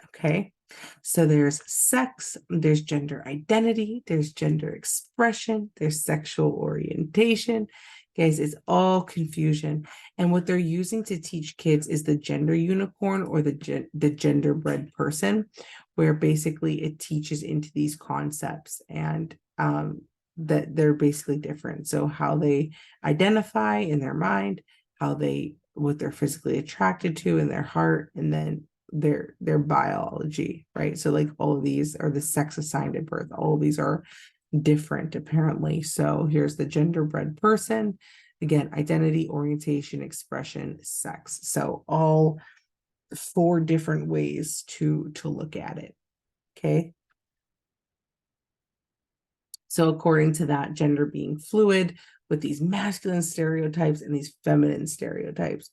Okay, so there's sex, there's gender identity, there's gender expression, there's sexual orientation. Guys, it's all confusion. And what they're using to teach kids is the gender unicorn, or the genderbread person, where basically it teaches into these concepts, and that they're basically different. So how they identify in their mind, what they're physically attracted to in their heart, and then their biology, right? So like all of these are the sex assigned at birth. All of these are different apparently. So here's the genderbread person. Again, identity, orientation, expression, sex. So all 4 different ways to look at it. Okay. So according to that, gender being fluid with these masculine stereotypes and these feminine stereotypes.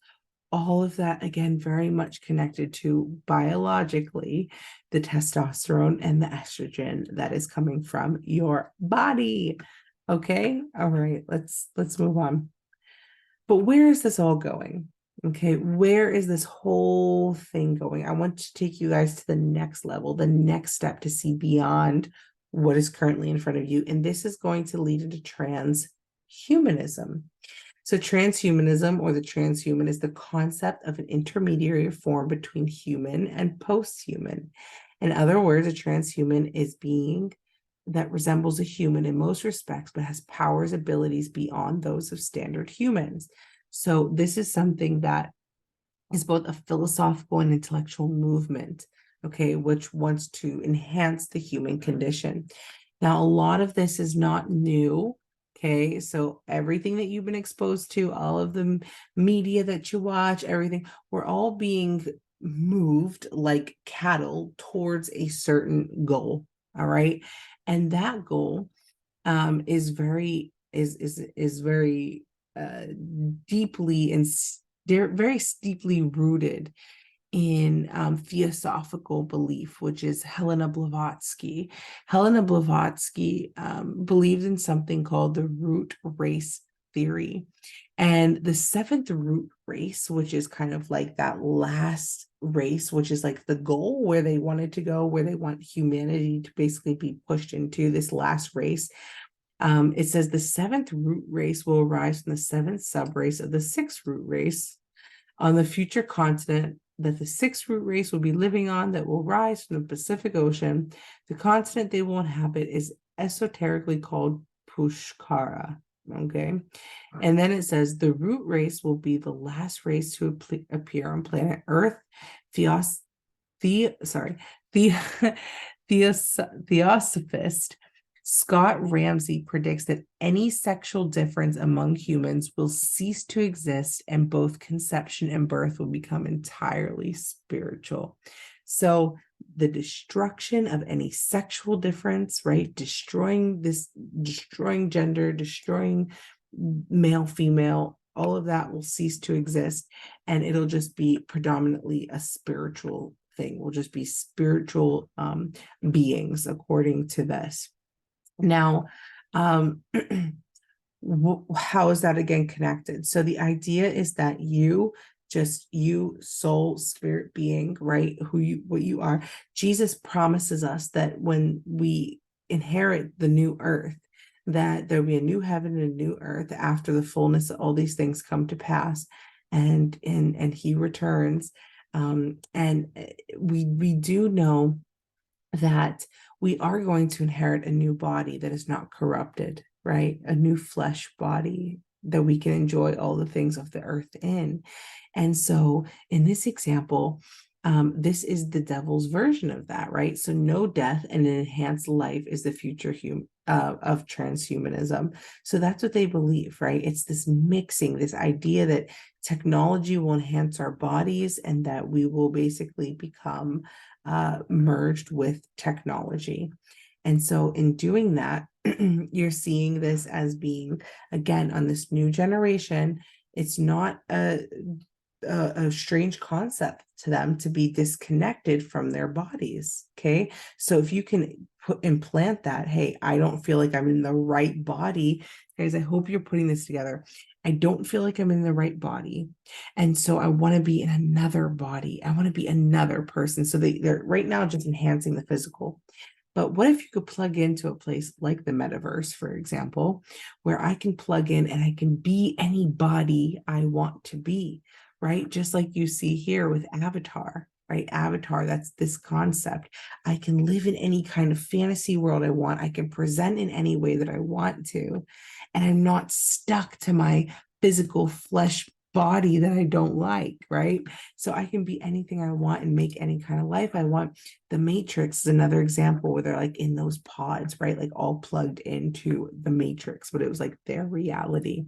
All of that, again, very much connected to biologically the testosterone and the estrogen that is coming from your body. Okay. All right. Let's move on. But where is this all going? Okay. Where is this whole thing going? I want to take you guys to the next level, the next step, to see beyond what is currently in front of you. And this is going to lead into transhumanism. So transhumanism, or the transhuman, is the concept of an intermediary form between human and post-human. In other words, a transhuman is being that resembles a human in most respects, but has powers, abilities beyond those of standard humans. So this is something that is both a philosophical and intellectual movement, okay, which wants to enhance the human condition. Now, a lot of this is not new. Okay, so everything that you've been exposed to, all of the media that you watch, everything, we're all being moved like cattle towards a certain goal. All right. And that goal is very deeply and very steeply rooted in theosophical belief, which is Helena Blavatsky. Helena Blavatsky believed in something called the root race theory. And the seventh root race, which is kind of like that last race, which is like the goal where they wanted to go, where they want humanity to basically be pushed into this last race. It says the seventh root race will arise from the seventh subrace of the sixth root race on the future continent that the sixth root race will be living on, that will rise from the Pacific Ocean. The continent they will inhabit is esoterically called Pushkara. Okay. And then it says the root race will be the last race to appear on planet Earth. Theosophist Scott Ramsey predicts that any sexual difference among humans will cease to exist and both conception and birth will become entirely spiritual. So the destruction of any sexual difference, right? Destroying gender, destroying male, female, all of that will cease to exist. And it'll just be predominantly a spiritual thing. We'll just be spiritual beings according to this. Now, how is that again connected? So the idea is that you soul, spirit being, right? What you are. Jesus promises us that when we inherit the new earth, that there'll be a new heaven and a new earth after the fullness of all these things come to pass, and he returns. And we do know that we are going to inherit a new body that is not corrupted, right? A new flesh body that we can enjoy all the things of the earth in. And so in this example, this is the devil's version of that, right? So no death and an enhanced life is the future of transhumanism. So that's what they believe, right? It's this mixing, this idea that technology will enhance our bodies and that we will basically become merged with technology. And so in doing that, you're seeing this as being, again, on this new generation, it's not a strange concept to them to be disconnected from their bodies. Okay. So if you can implant that, hey, I don't feel like I'm in the right body. Guys, I hope you're putting this together. I don't feel like I'm in the right body. And so I want to be in another body. I want to be another person. So they're right now just enhancing the physical. But what if you could plug into a place like the metaverse, for example, where I can plug in and I can be any body I want to be, right? Just like you see here with Avatar, right? Avatar, that's this concept. I can live in any kind of fantasy world I want. I can present in any way that I want to. And I'm not stuck to my physical flesh body that I don't like, right? So I can be anything I want and make any kind of life I want. The Matrix is another example where they're like in those pods, right? Like all plugged into the Matrix, but it was like their reality.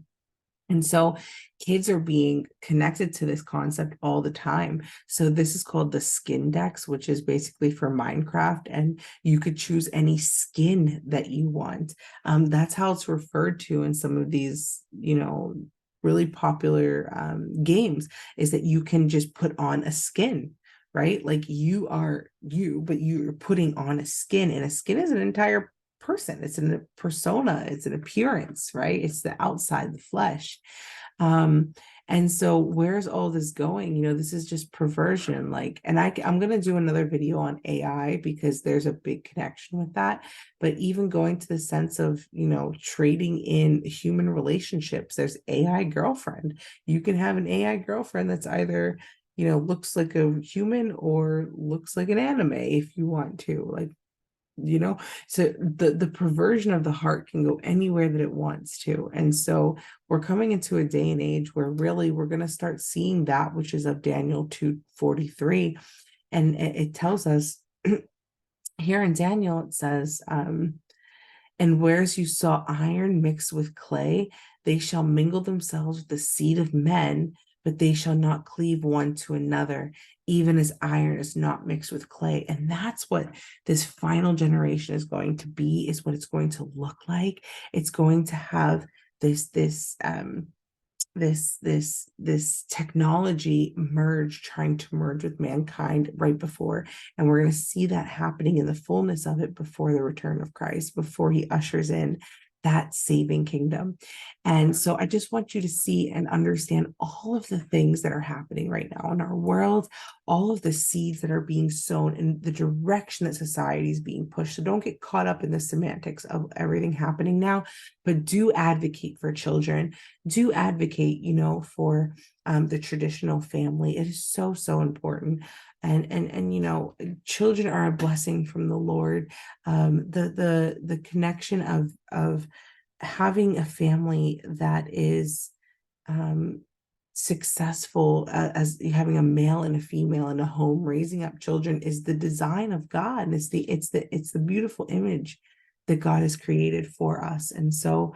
And so kids are being connected to this concept all the time. So this is called the skin dex, which is basically for Minecraft. And you could choose any skin that you want. That's how it's referred to in some of these, really popular games, is that you can just put on a skin, right? Like you are you, but you're putting on a skin, and a skin is an entire person. It's a persona, it's an appearance, right? It's the outside, the flesh. And so where's all this going? This is just perversion. And I'm going to do another video on AI because there's a big connection with that. But even going to the sense of, trading in human relationships, there's AI girlfriend. You can have an AI girlfriend that's either, looks like a human or looks like an anime if you want to, so the perversion of the heart can go anywhere that it wants to. And so we're coming into a day and age where really we're going to start seeing that which is of Daniel 2:43. And it tells us here in Daniel, it says, and whereas you saw iron mixed with clay, they shall mingle themselves with the seed of men, but they shall not cleave one to another, even as iron is not mixed with clay. And that's what this final generation is going to be, is what it's going to look like. It's going to have this technology trying to merge with mankind right before. And we're going to see that happening in the fullness of it before the return of Christ, before he ushers in that saving kingdom. And so I just want you to see and understand all of the things that are happening right now in our world, all of the seeds that are being sown and the direction that society is being pushed. So don't get caught up in the semantics of everything happening now, but do advocate for children. Do advocate, for the traditional family. It is so, so important. And children are a blessing from the Lord. The connection of having a family that is successful, as having a male and a female in a home raising up children, is the design of God, and it's the beautiful image that God has created for us. And so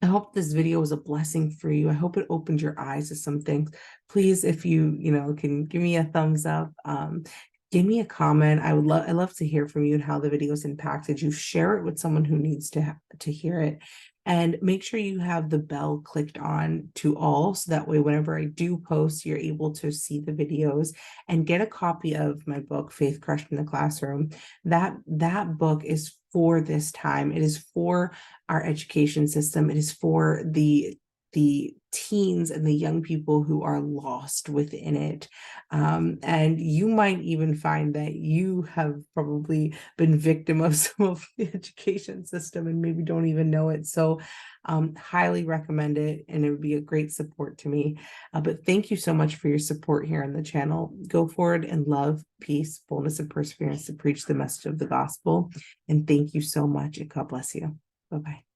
I hope this video was a blessing for you. I hope it opened your eyes to some things. Please, if you can give me a thumbs up, give me a comment. I love to hear from you and how the video has impacted you. Share it with someone who needs to hear it. And make sure you have the bell clicked on to all, so that way whenever I do post, you're able to see the videos. And get a copy of my book, Faith Crushed in the Classroom. That book is for this time. It is for our education system. It is for the teens and the young people who are lost within it. And you might even find that you have probably been victim of some of the education system and maybe don't even know it. So highly recommend it, and it would be a great support to me. But thank you so much for your support here on the channel. Go forward in love, peace, boldness, and perseverance to preach the message of the gospel. And thank you so much, and God bless you. Bye-bye.